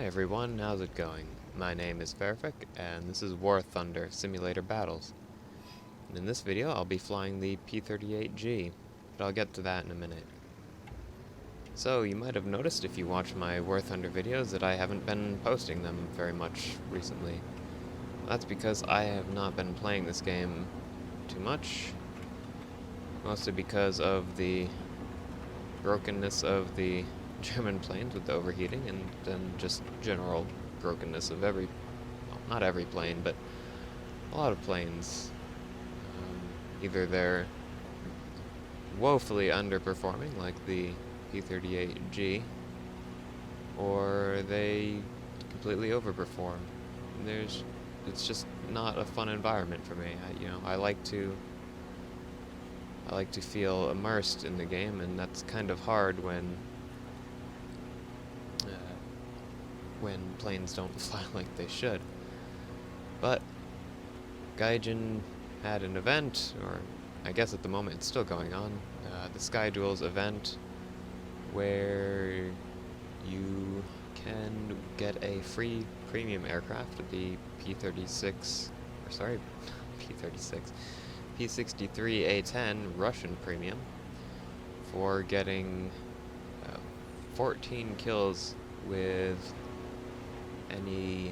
Hi everyone, how's it going? My name is Feraphic, and this is War Thunder Simulator Battles. And in this video, I'll be flying the P-38G, but I'll get to that in a minute. So, you might have noticed if you watch my War Thunder videos that I haven't been posting them very much recently. That's because I have not been playing this game too much, mostly because of the brokenness of the German planes with the overheating, and then just general brokenness of well, not every plane, but a lot of planes. Either they're woefully underperforming, like the P-38G, or they completely overperform. And it's just not a fun environment for me. I like to feel immersed in the game, and that's kind of hard when planes don't fly like they should. But Gaijin had an event, or I guess at the moment it's still going on, the Sky Duels event, where you can get a free premium aircraft, the P-36, or sorry, P-36, P-63A10 Russian premium, for getting 14 kills with any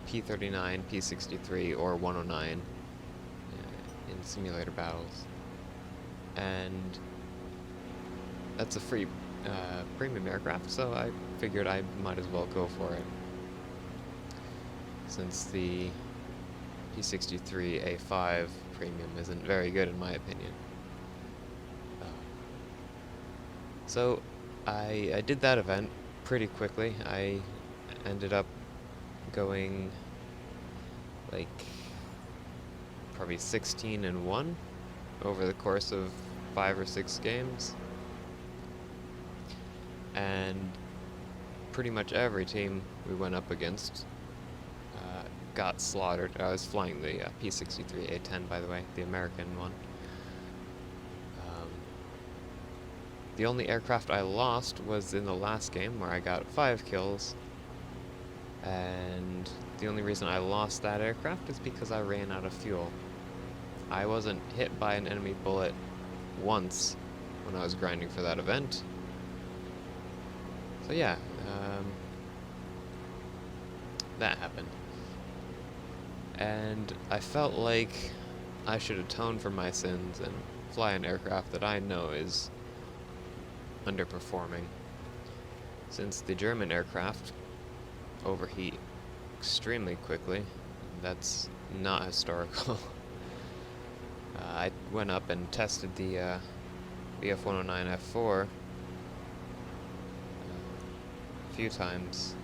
P-39, P-63, or 109 in simulator battles. And that's a free premium aircraft, so I figured I might as well go for it, since the P-63A5 premium isn't very good in my opinion. So I did that event pretty quickly. I ended up going like probably 16-1 over the course of 5 or 6 games, and pretty much every team we went up against got slaughtered. I was flying the P-63A10, by the way, the American one. The only aircraft I lost was in the last game, where I got 5 kills, and the only reason I lost that aircraft is because I ran out of fuel. I wasn't hit by an enemy bullet once when I was grinding for that event. So yeah, that happened. And I felt like I should atone for my sins and fly an aircraft that I know is underperforming, since the German aircraft overheat extremely quickly. That's not historical. I went up and tested the F-109F4 a few times,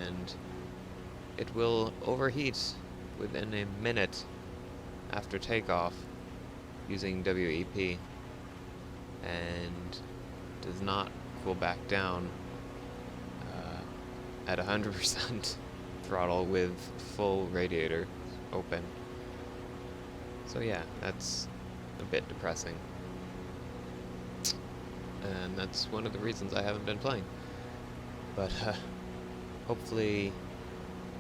and it will overheat within a minute after takeoff using WEP, and does not cool back down at 100% throttle with full radiator open. So yeah, that's a bit depressing, and that's one of the reasons I haven't been playing. But hopefully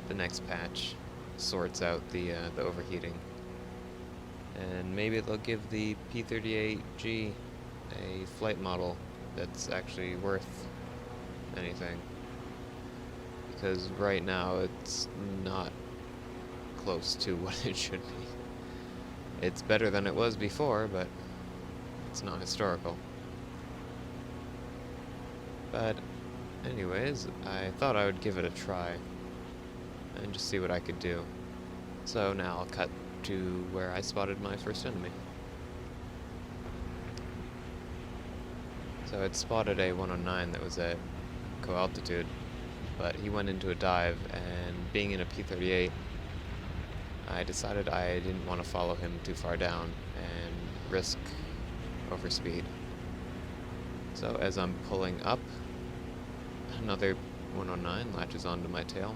the next patch sorts out the overheating, and maybe they'll give the P-38G a flight model that's actually worth anything, because right now it's not close to what it should be. It's better than it was before, but it's not historical. But anyways, I thought I would give it a try and just see what I could do. So now I'll cut to where I spotted my first enemy. So I'd spotted a 109 that was at co-altitude, but he went into a dive, and being in a P-38, I decided I didn't want to follow him too far down and risk overspeed. So as I'm pulling up, another 109 latches onto my tail,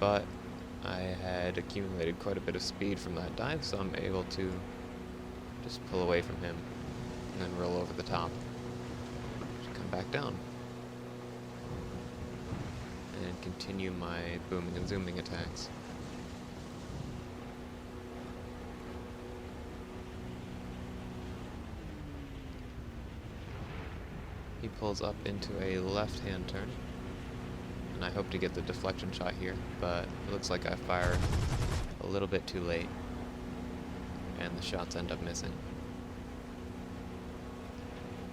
but I had accumulated quite a bit of speed from that dive, so I'm able to just pull away from him and then roll over the top. Just come back down. and continue my booming and zooming attacks. He pulls up into a left-hand turn, and I hope to get the deflection shot here, but it looks like I fire a little bit too late, and the shots end up missing.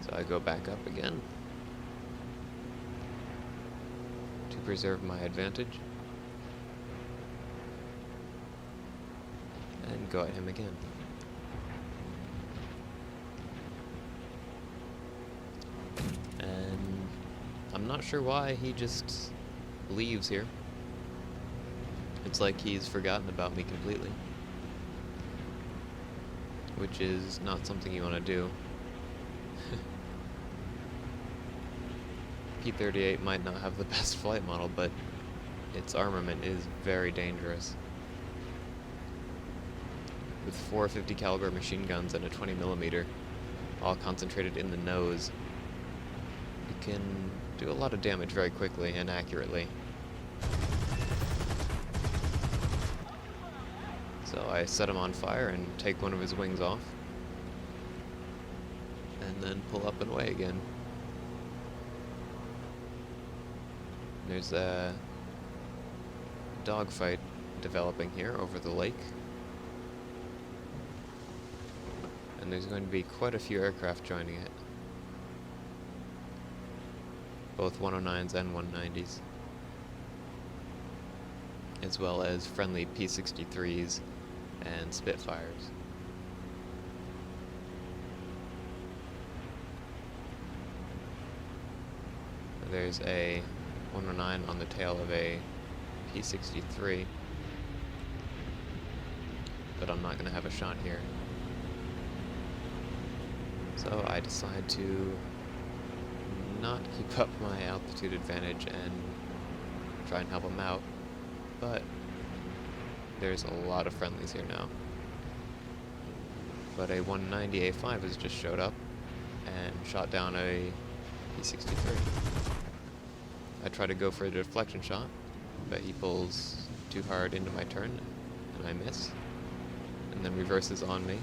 So I go back up again to preserve my advantage, and go at him again. And I'm not sure why he just leaves here. It's like he's forgotten about me completely, which is not something you want to do. P-38 might not have the best flight model, but its armament is very dangerous. With 450 caliber machine guns and a 20mm, all concentrated in the nose, you can do a lot of damage very quickly and accurately. So I set him on fire and take one of his wings off, and then pull up and away again. There's a dogfight developing here over the lake, and there's going to be quite a few aircraft joining it, both 109s and 190s, as well as friendly P-63s and Spitfires. There's a 109 on the tail of a P-63, but I'm not going to have a shot here. So I decide to not keep up my altitude advantage and try and help him out, but there's a lot of friendlies here now. But a 190 A5 has just showed up and shot down a P-63. I try to go for a deflection shot, but he pulls too hard into my turn, and I miss, and then reverses on me.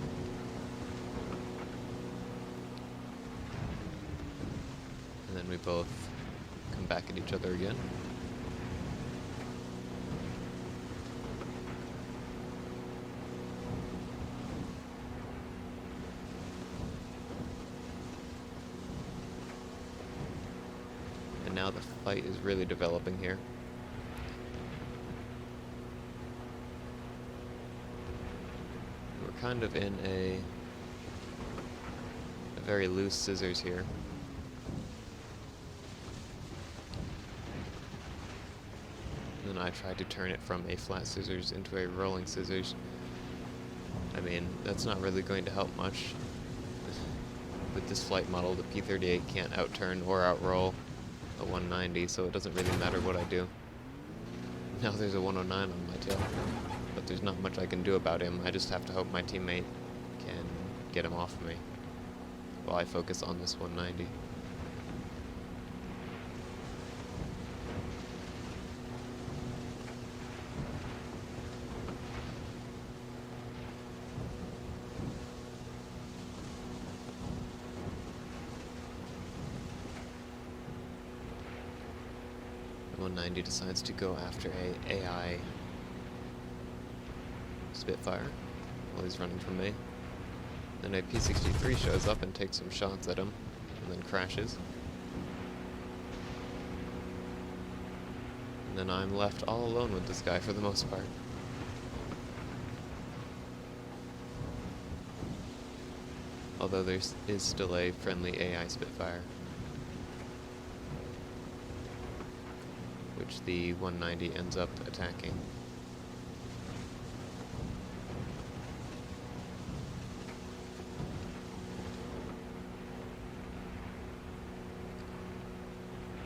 And then we both come back at each other again. And now the fight is really developing here. We're kind of in a very loose scissors here. And then I tried to turn it from a flat scissors into a rolling scissors. I mean, that's not really going to help much. With this flight model, the P-38 can't outturn or outroll a 190, so it doesn't really matter what I do. Now there's a 109 on my tail, but there's not much I can do about him. I just have to hope my teammate can get him off of me while I focus on this 190. The 190 decides to go after a AI Spitfire while he's running from me. Then a P-63 shows up and takes some shots at him, and then crashes. And then I'm left all alone with this guy for the most part. Although there is still a friendly AI Spitfire, which the 190 ends up attacking.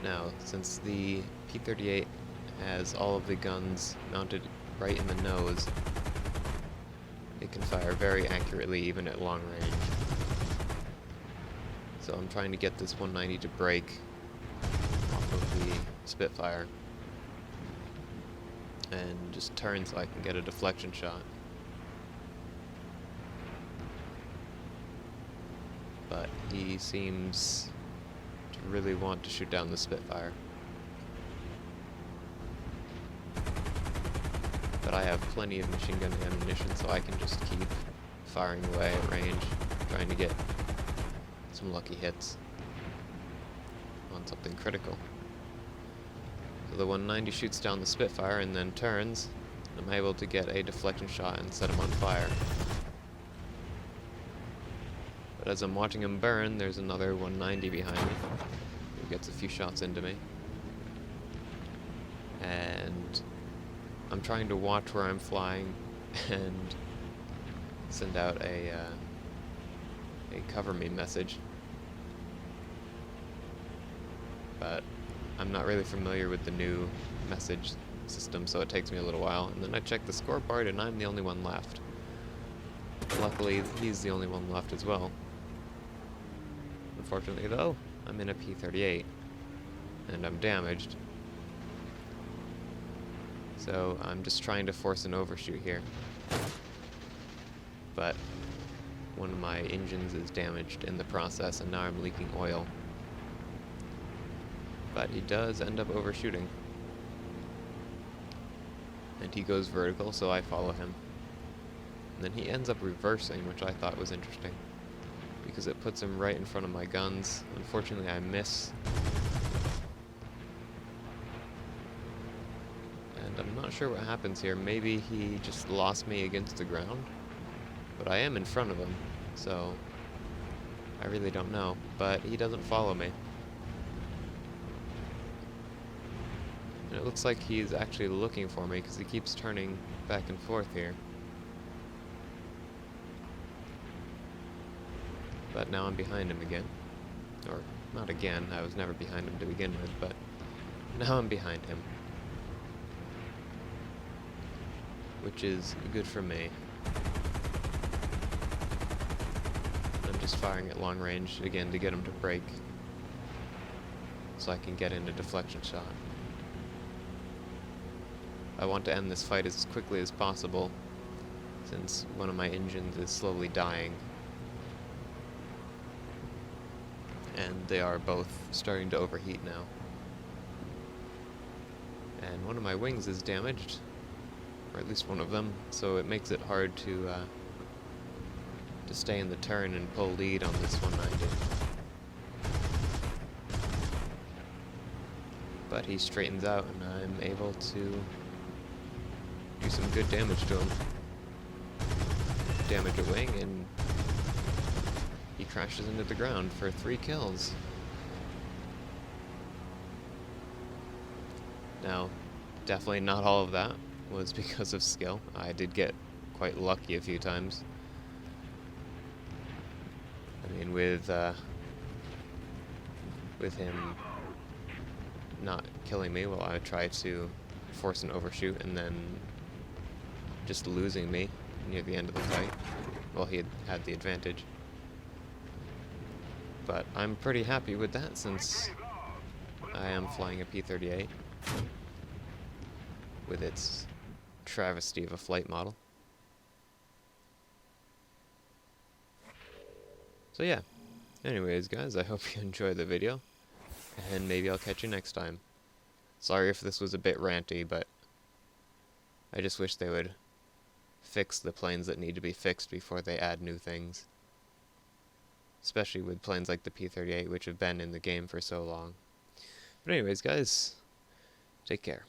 Now, since the P-38 has all of the guns mounted right in the nose, it can fire very accurately even at long range. So I'm trying to get this 190 to break off of the Spitfire and just turn so I can get a deflection shot. But he seems to really want to shoot down the Spitfire. But I have plenty of machine gun ammunition, so I can just keep firing away at range, trying to get some lucky hits on something critical. So the 190 shoots down the Spitfire and then turns. I'm able to get a deflection shot and set him on fire. But as I'm watching him burn, there's another 190 behind me who gets a few shots into me. And I'm trying to watch where I'm flying and send out a cover me message. But I'm not really familiar with the new message system, so it takes me a little while. And then I check the scoreboard and I'm the only one left. Luckily, he's the only one left as well. Unfortunately though, I'm in a P-38 and I'm damaged. So I'm just trying to force an overshoot here. But one of my engines is damaged in the process and now I'm leaking oil. But he does end up overshooting. And he goes vertical, so I follow him. And then he ends up reversing, which I thought was interesting, because it puts him right in front of my guns. Unfortunately, I miss. And I'm not sure what happens here. Maybe he just lost me against the ground. But I am in front of him, so I really don't know. But he doesn't follow me. And it looks like he's actually looking for me, because he keeps turning back and forth here. But now I'm behind him again. Or, not again, I was never behind him to begin with, but now I'm behind him. Which is good for me. I'm just firing at long range, again, to get him to break, so I can get in a deflection shot. I want to end this fight as quickly as possible, since one of my engines is slowly dying. And they are both starting to overheat now. And one of my wings is damaged, or at least one of them, so it makes it hard to stay in the turn and pull lead on this 190. But he straightens out and I'm able to do some good damage to him. Damage a wing and he crashes into the ground for 3 kills. Now, definitely not all of that was because of skill. I did get quite lucky a few times. I mean, with him not killing me while I try to force an overshoot and then just losing me near the end of the fight. Well, he had the advantage. But I'm pretty happy with that, since I am flying a P-38 with its travesty of a flight model. So yeah, anyways guys, I hope you enjoyed the video, and maybe I'll catch you next time. Sorry if this was a bit ranty, but I just wish they would fix the planes that need to be fixed before they add new things. Especially with planes like the P-38, which have been in the game for so long. But anyways guys, take care.